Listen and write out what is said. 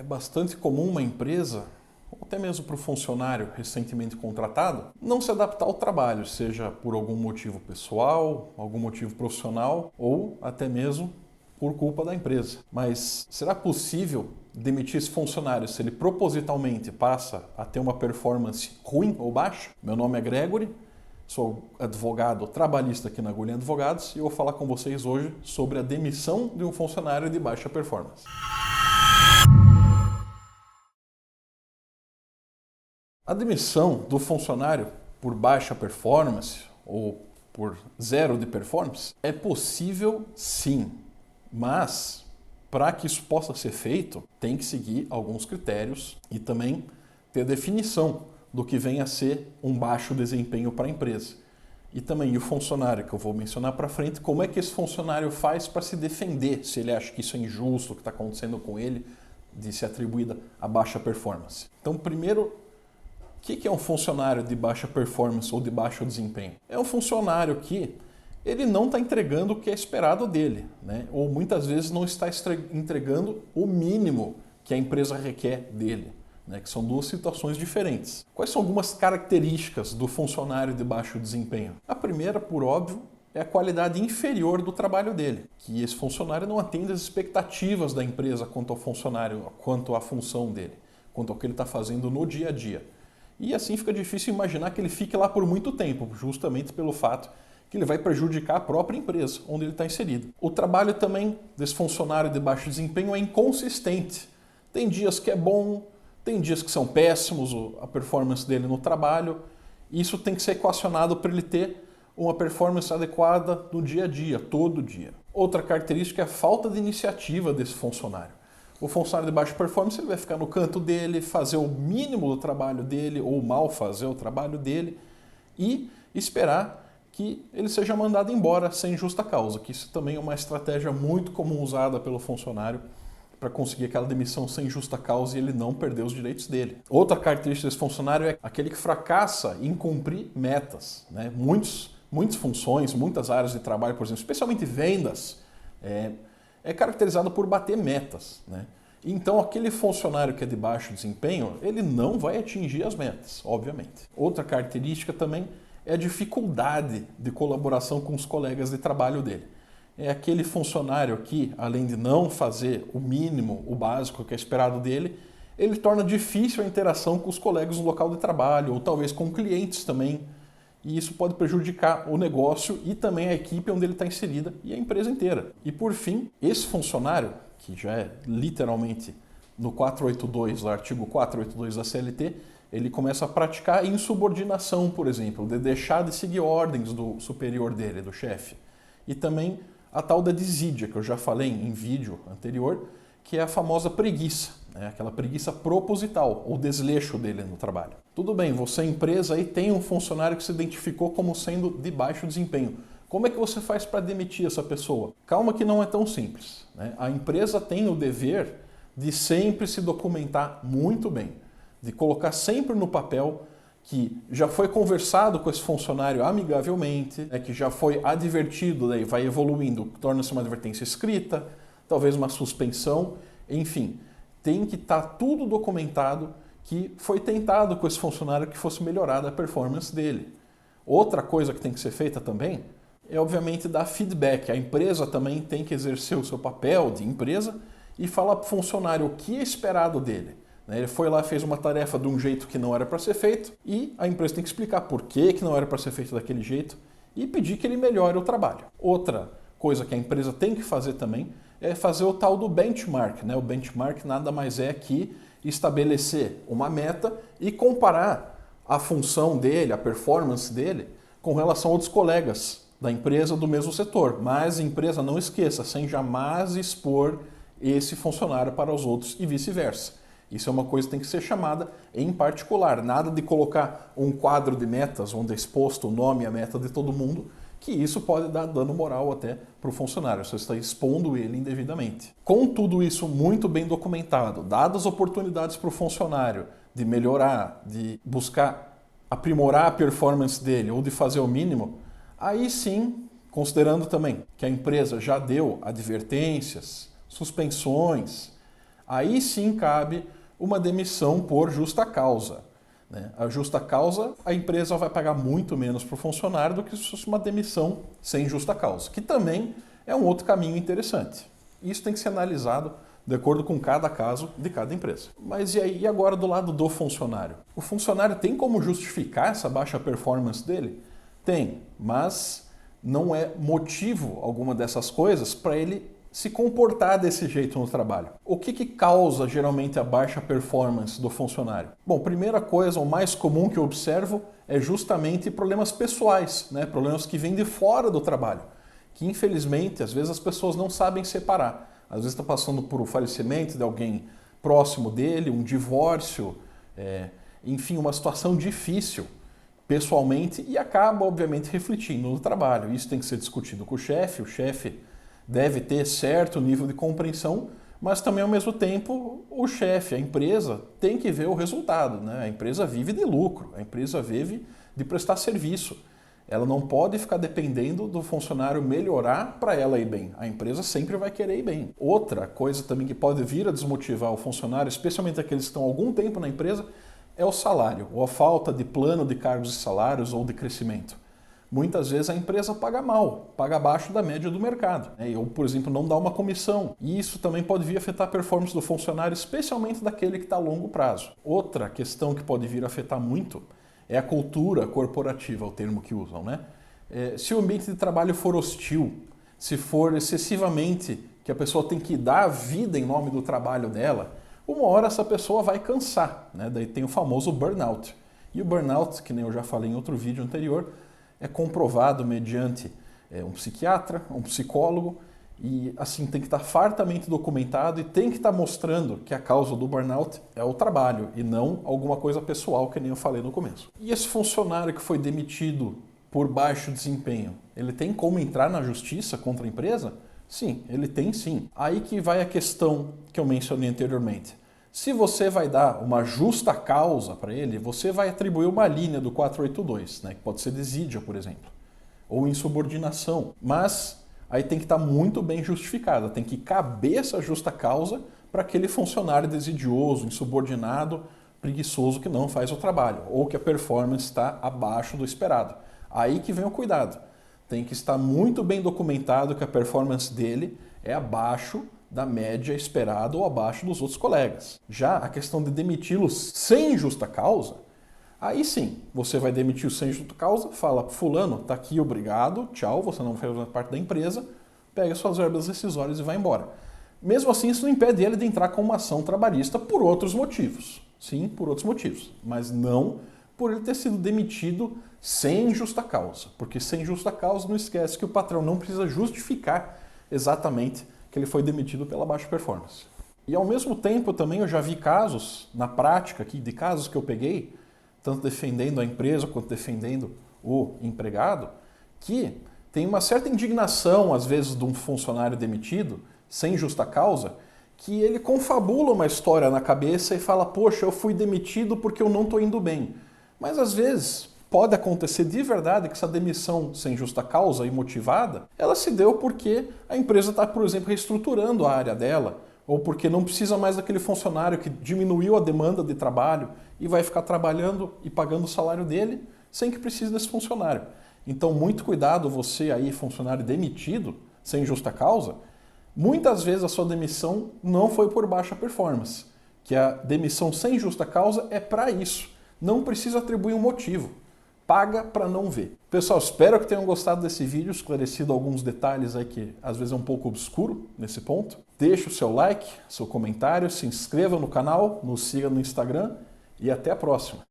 É bastante comum uma empresa, ou até mesmo para o funcionário recentemente contratado, não se adaptar ao trabalho, seja por algum motivo pessoal, algum motivo profissional ou até mesmo por culpa da empresa. Mas será possível demitir esse funcionário se ele propositalmente passa a ter uma performance ruim ou baixa? Meu nome é Gregory, sou advogado trabalhista aqui na Agulha Advogados e eu vou falar com vocês hoje sobre a demissão de um funcionário de baixa performance. A demissão do funcionário por baixa performance ou por zero de performance é possível sim, mas para que isso possa ser feito tem que seguir alguns critérios e também ter definição do que vem a ser um baixo desempenho para a empresa. E também o funcionário, que eu vou mencionar para frente, como é que esse funcionário faz para se defender, se ele acha que isso é injusto, o que está acontecendo com ele, de ser atribuída a baixa performance. Então, primeiro, o que é um funcionário de baixa performance ou de baixo desempenho? É um funcionário que ele não está entregando o que é esperado dele, né? Ou muitas vezes não está entregando o mínimo que a empresa requer dele, né? Que são duas situações diferentes. Quais são algumas características do funcionário de baixo desempenho? A primeira, por óbvio, é a qualidade inferior do trabalho dele, que esse funcionário não atende às expectativas da empresa quanto ao funcionário, quanto à função dele, quanto ao que ele está fazendo no dia a dia. E assim fica difícil imaginar que ele fique lá por muito tempo, justamente pelo fato que ele vai prejudicar a própria empresa onde ele está inserido. O trabalho também desse funcionário de baixo desempenho é inconsistente. Tem dias que é bom, tem dias que são péssimos, a performance dele no trabalho. Isso tem que ser equacionado para ele ter uma performance adequada no dia a dia, todo dia. Outra característica é a falta de iniciativa desse funcionário. O funcionário de baixa performance ele vai ficar no canto dele, fazer o mínimo do trabalho dele ou mal fazer o trabalho dele e esperar que ele seja mandado embora sem justa causa, que isso também é uma estratégia muito comum usada pelo funcionário para conseguir aquela demissão sem justa causa e ele não perder os direitos dele. Outra característica desse funcionário é aquele que fracassa em cumprir metas, né? Muitas funções, muitas áreas de trabalho, por exemplo, especialmente vendas, é caracterizado por bater metas, né? Então, aquele funcionário que é de baixo desempenho, ele não vai atingir as metas, obviamente. Outra característica também é a dificuldade de colaboração com os colegas de trabalho dele. É aquele funcionário que, além de não fazer o mínimo, o básico que é esperado dele, ele torna difícil a interação com os colegas no local de trabalho, ou talvez com clientes também, e isso pode prejudicar o negócio e também a equipe onde ele está inserida e a empresa inteira. E por fim, esse funcionário, que já é literalmente no 482, no artigo 482 da CLT, ele começa a praticar insubordinação, por exemplo, de deixar de seguir ordens do superior dele, do chefe. E também a tal da desídia, que eu já falei em vídeo anterior, que é a famosa preguiça, né? Aquela preguiça proposital, ou desleixo dele no trabalho. Tudo bem, você empresa aí tem um funcionário que se identificou como sendo de baixo desempenho. Como é que você faz para demitir essa pessoa? Calma que não é tão simples, né? A empresa tem o dever de sempre se documentar muito bem, de colocar sempre no papel que já foi conversado com esse funcionário amigavelmente, que já foi advertido, daí vai evoluindo, torna-se uma advertência escrita, talvez uma suspensão, enfim, tem que estar tudo documentado que foi tentado com esse funcionário que fosse melhorada a performance dele. Outra coisa que tem que ser feita também é, obviamente, dar feedback. A empresa também tem que exercer o seu papel de empresa e falar para o funcionário o que é esperado dele. Ele foi lá, fez uma tarefa de um jeito que não era para ser feito e a empresa tem que explicar por que não era para ser feito daquele jeito e pedir que ele melhore o trabalho. Outra coisa que a empresa tem que fazer também é fazer o tal do benchmark, né? O benchmark nada mais é que estabelecer uma meta e comparar a função dele, a performance dele, com relação a outros colegas da empresa do mesmo setor. Mas a empresa não esqueça, sem jamais expor esse funcionário para os outros e vice-versa. Isso é uma coisa que tem que ser chamada em particular. Nada de colocar um quadro de metas onde é exposto o nome e a meta de todo mundo, que isso pode dar dano moral até para o funcionário. Você está expondo ele indevidamente. Com tudo isso muito bem documentado, dadas oportunidades para o funcionário de melhorar, de buscar aprimorar a performance dele ou de fazer o mínimo, aí sim, considerando também que a empresa já deu advertências, suspensões, Aí sim cabe uma demissão por justa causa. A justa causa, a empresa vai pagar muito menos para o funcionário do que se fosse uma demissão sem justa causa, que também é um outro caminho interessante. Isso tem que ser analisado de acordo com cada caso de cada empresa. Mas e agora do lado do funcionário? O funcionário tem como justificar essa baixa performance dele? Tem, mas não é motivo alguma dessas coisas para ele se comportar desse jeito no trabalho. O que causa geralmente a baixa performance do funcionário? Bom, primeira coisa, o mais comum que eu observo é justamente problemas pessoais, problemas que vêm de fora do trabalho, que infelizmente às vezes as pessoas não sabem separar. Às vezes está passando por um falecimento de alguém próximo dele, um divórcio, enfim, uma situação difícil pessoalmente e acaba, obviamente, refletindo no trabalho. Isso tem que ser discutido com o chefe deve ter certo nível de compreensão, mas também, ao mesmo tempo, o chefe, a empresa, tem que ver o resultado. A empresa vive de lucro, a empresa vive de prestar serviço. Ela não pode ficar dependendo do funcionário melhorar para ela ir bem. A empresa sempre vai querer ir bem. Outra coisa também que pode vir a desmotivar o funcionário, especialmente aqueles que estão há algum tempo na empresa, é o salário, ou a falta de plano de cargos e salários ou de crescimento. Muitas vezes a empresa paga mal, paga abaixo da média do mercado. Ou, por exemplo, não dá uma comissão. E isso também pode vir a afetar a performance do funcionário, especialmente daquele que está a longo prazo. Outra questão que pode vir a afetar muito é a cultura corporativa, o termo que usam. Se o ambiente de trabalho for hostil, se for excessivamente que a pessoa tem que dar a vida em nome do trabalho dela, uma hora essa pessoa vai cansar. Daí tem o famoso burnout. E o burnout, que nem eu já falei em outro vídeo anterior, é comprovado mediante um psiquiatra, um psicólogo, e assim tem que estar fartamente documentado e tem que estar mostrando que a causa do burnout é o trabalho e não alguma coisa pessoal, que nem eu falei no começo. E esse funcionário que foi demitido por baixo desempenho, ele tem como entrar na justiça contra a empresa? Sim, ele tem sim. Aí que vai a questão que eu mencionei anteriormente. Se você vai dar uma justa causa para ele, você vai atribuir uma linha do 482, que pode ser desídia, por exemplo, ou insubordinação. Mas aí tem que estar muito bem justificada, tem que caber essa justa causa para aquele funcionário desidioso, insubordinado, preguiçoso que não faz o trabalho, ou que a performance está abaixo do esperado. Aí que vem o cuidado. Tem que estar muito bem documentado que a performance dele é abaixo da média esperada ou abaixo dos outros colegas. Já a questão de demiti-los sem justa causa, aí sim, você vai demitir sem justa causa, fala, fulano, tá aqui, obrigado, tchau, você não faz parte da empresa, pega suas verbas decisórias e vai embora. Mesmo assim, isso não impede ele de entrar com uma ação trabalhista por outros motivos. Sim, por outros motivos, mas não por ele ter sido demitido sem justa causa. Porque sem justa causa, não esquece que o patrão não precisa justificar exatamente que ele foi demitido pela baixa performance. E ao mesmo tempo também eu já vi casos, na prática aqui, de casos que eu peguei, tanto defendendo a empresa quanto defendendo o empregado, que tem uma certa indignação, às vezes, de um funcionário demitido, sem justa causa, que ele confabula uma história na cabeça e fala, poxa, eu fui demitido porque eu não estou indo bem. Mas às vezes pode acontecer de verdade que essa demissão sem justa causa e motivada, ela se deu porque a empresa está, por exemplo, reestruturando a área dela, ou porque não precisa mais daquele funcionário que diminuiu a demanda de trabalho e vai ficar trabalhando e pagando o salário dele sem que precise desse funcionário. Então, muito cuidado você aí, funcionário demitido, sem justa causa, muitas vezes a sua demissão não foi por baixa performance, que a demissão sem justa causa é para isso. Não precisa atribuir um motivo. Paga para não ver. Pessoal, espero que tenham gostado desse vídeo, esclarecido alguns detalhes aí que às vezes é um pouco obscuro nesse ponto. Deixe o seu like, seu comentário, se inscreva no canal, nos siga no Instagram e até a próxima.